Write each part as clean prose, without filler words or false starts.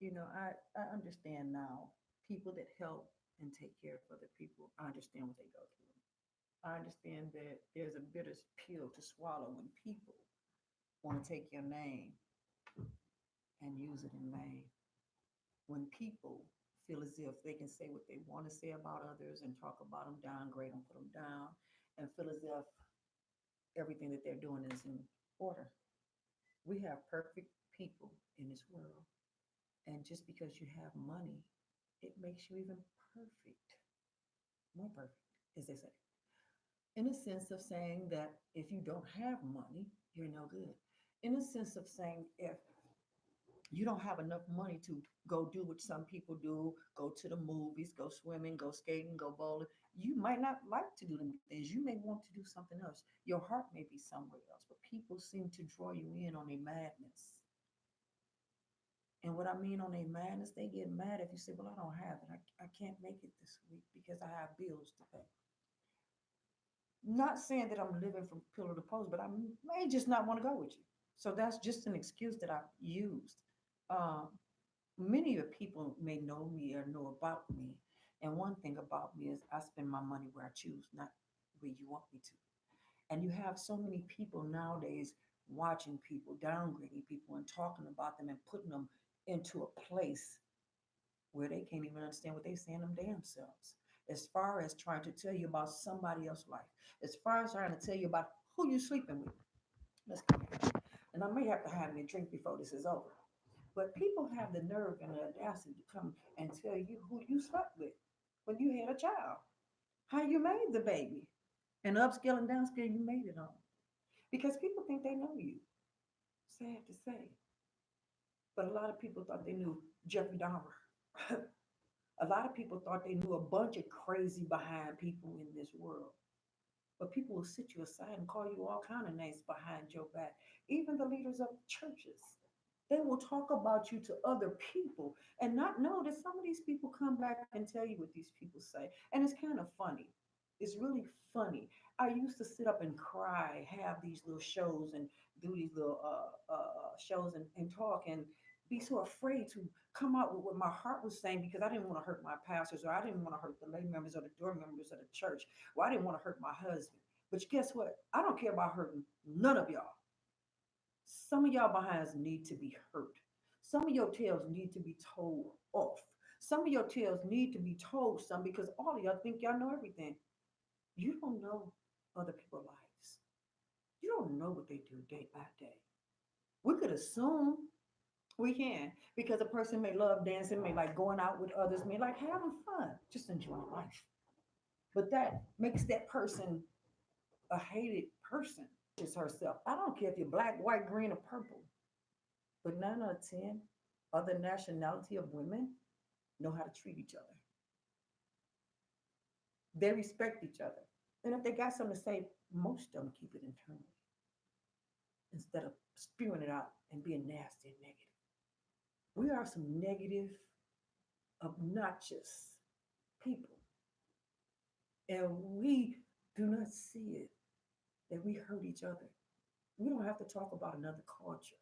I understand now people that help and take care of other people. I understand what they go through. I understand that there's a bitter pill to swallow when people want to take your name and use it in vain. When people feel as if they can say what they want to say about others and talk about them, downgrade them, put them down, and feel as if everything that they're doing is in order. We have perfect people in this world. And just because you have money, it makes you even perfect, more perfect, as they say. In a sense of saying that if you don't have money, you're no good. In a sense of saying if you don't have enough money to go do what some people do, go to the movies, go swimming, go skating, go bowling, you might not like to do them things. You may want to do something else. Your heart may be somewhere else, but people seem to draw you in on a madness. And what I mean on a madness, they get mad if you say, well, I don't have it. I can't make it this week because I have bills to pay. Not saying that I'm living from pillar to post, but I may just not want to go with you. So that's just an excuse that I've used. Um, Many of the people may know me or know about me. And one thing about me is I spend my money where I choose, not where you want me to. And you have so many people nowadays watching people, downgrading people, and talking about them and putting them into a place where they can't even understand what they're saying them damn selves. As far as trying to tell you about somebody else's life, as far as trying to tell you about who you're sleeping with. Let's come here. And I may have to have me a drink before this is over. But people have the nerve and the audacity to come and tell you who you slept with when you had a child, how you made the baby, and upscale and downscale you made it on. Because people think they know you. Sad to say. But a lot of people thought they knew Jeffrey Dahmer. A lot of people thought they knew a bunch of crazy behind people in this world. But people will sit you aside and call you all kind of names behind your back. Even the leaders of churches. They will talk about you to other people and not know that some of these people come back and tell you what these people say. And it's kind of funny. It's really funny. I used to sit up and cry, have these little shows and do these little shows and talk and be so afraid to come out with what my heart was saying because I didn't want to hurt my pastors or I didn't want to hurt the lay members or the door members of the church. Or I didn't want to hurt my husband. But guess what? I don't care about hurting none of y'all. Some of y'all behinds need to be hurt. Some of your tails need to be told off. Some of your tails need to be told some because all of y'all think y'all know everything. You don't know other people's lives. You don't know what they do day by day. We could assume we can because a person may love dancing, may like going out with others, may like having fun, just enjoying life. But that makes that person a hated person. Is herself. I don't care if you're black, white, green, or purple. But 9 out of 10 other nationality of women know how to treat each other. They respect each other. And if they got something to say, most of them keep it internally instead of spewing it out and being nasty and negative. We are some negative, obnoxious people. And we do not see it that we hurt each other. We don't have to talk about another culture.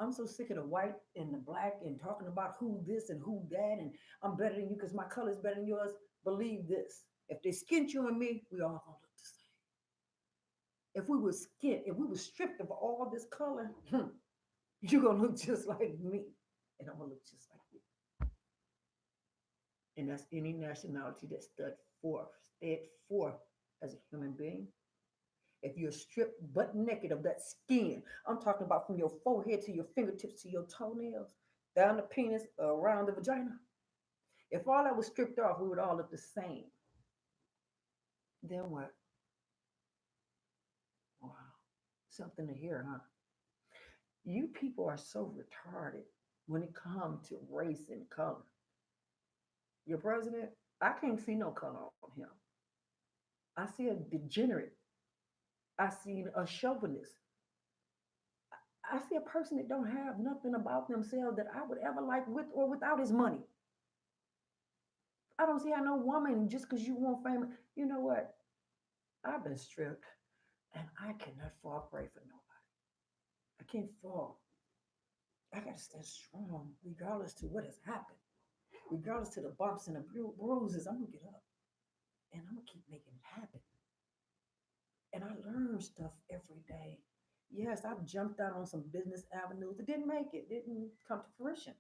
I'm so sick of the white and the black and talking about who this and who that, and I'm better than you because my color is better than yours. Believe this. If they skinned you and me, we all gonna look the same. If we were skinned, if we were stripped of all this color, you're gonna look just like me. And I'm gonna look just like you. And that's any nationality that stood forth as a human being. If you're stripped butt naked of that skin, I'm talking about from your forehead to your fingertips to your toenails, down the penis, around the vagina. If all that was stripped off, we would all look the same. Then what? Wow. Something to hear, huh? You people are so retarded when it comes to race and color. Your president, I can't see no color on him. I see a degenerate. I see a chauvinist. I see a person that don't have nothing about themselves that I would ever like with or without his money. I don't see how no woman just because you want fame. You know what? I've been stripped, and I cannot fall prey for nobody. I can't fall. I gotta stand strong regardless to what has happened, regardless to the bumps and the bruises. I'm gonna get up and I'm gonna keep making it happen. And I learn stuff every day. Yes, I've jumped out on some business avenues that didn't make it, didn't come to fruition.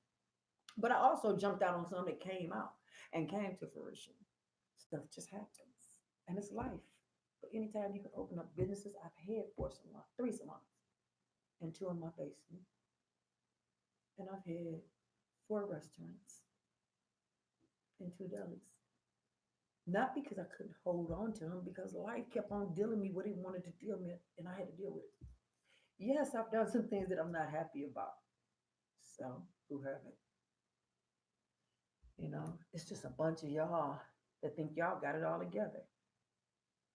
But I also jumped out on some that came out and came to fruition. Stuff just happens. And it's life. But anytime you can open up businesses, I've had four salons, three salons, and two in my basement. And I've had four restaurants and two delis. Not because I couldn't hold on to them, because life kept on dealing me what it wanted to deal me, and I had to deal with it. Yes, I've done some things that I'm not happy about. So who haven't? It's just a bunch of y'all that think y'all got it all together.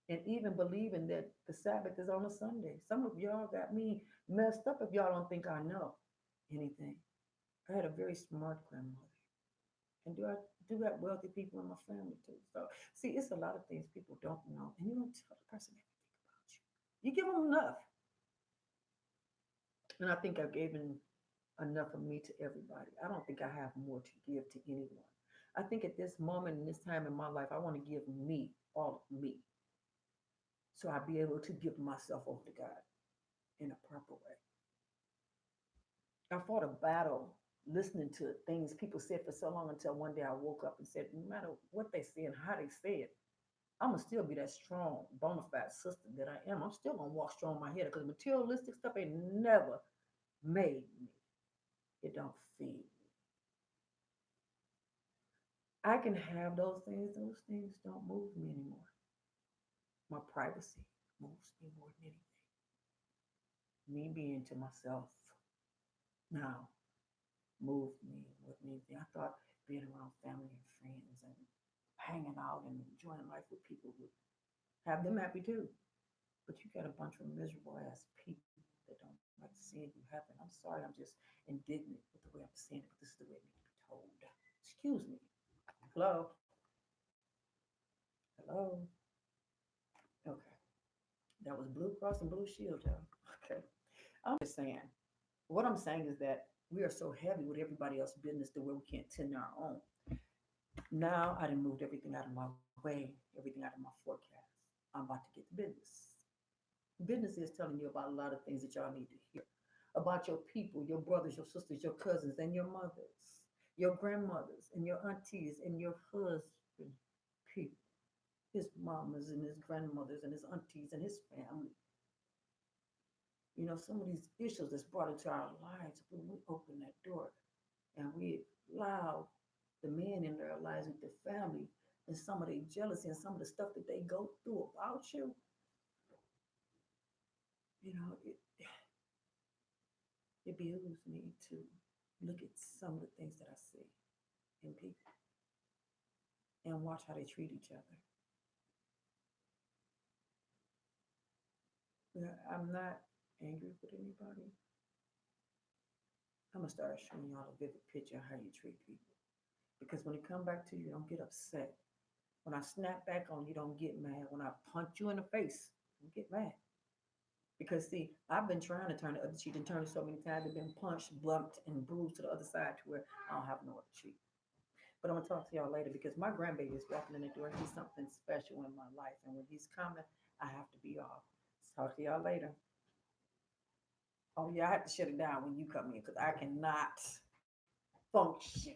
And even believing that the Sabbath is on a Sunday. Some of y'all got me messed up if y'all don't think I know anything. I had a very smart grandmother. And do have wealthy people in my family too. So see, it's a lot of things people don't know. And you don't tell the person everything about you. You give them enough. And I think I've given enough of me to everybody. I don't think I have more to give to anyone. I think at this moment in this time in my life, I want to give me all of me. So I'll be able to give myself over to God in a proper way. I fought a battle listening to things people said for so long until one day I woke up and said, no matter what they say and how they say it, I'm gonna still be that strong, bona fide sister that I am. I'm still gonna walk strong in my head because materialistic stuff ain't never made me. It don't feed me. I can have those things. Those things don't move me anymore. My privacy moves me more than anything. Me being to myself now moved me more than anything. I thought being around family and friends and hanging out and enjoying life with people would have them happy too. But you got a bunch of miserable ass people that don't like seeing you happy. I'm sorry, I'm just indignant with the way I'm saying it, but this is the way it needs to be told. Excuse me. Hello? Hello? Okay. That was Blue Cross and Blue Shield, y'all. Okay. I'm just saying, what I'm saying is that we are so heavy with everybody else's business to where we can't tend to our own. Now I done moved everything out of my way, everything out of my forecast. I'm about to get to business. Business is telling you about a lot of things that y'all need to hear about your people, your brothers, your sisters, your cousins, and your mothers, your grandmothers, and your aunties, and your husband people, his mamas and his grandmothers and his aunties and his family. Some of these issues that's brought into our lives when we open that door and we allow the men in their lives with their family and some of their jealousy and some of the stuff that they go through about you, you know, it, it behooves me to look at some of the things that I see in people and watch how they treat each other. I'm not angry with anybody. I'm gonna start showing y'all a vivid picture of how you treat people. Because when it come back to you, don't get upset. When I snap back on you, don't get mad. When I punch you in the face, don't get mad. Because see, I've been trying to turn the other cheek and turn it so many times. I've been punched, bumped, and bruised to the other side to where I don't have no other cheek. But I'm gonna talk to y'all later because my grandbaby is walking in the door. He's something special in my life, and when he's coming, I have to be off. Talk to y'all later. Oh yeah, I have to shut it down when you come in because I cannot function.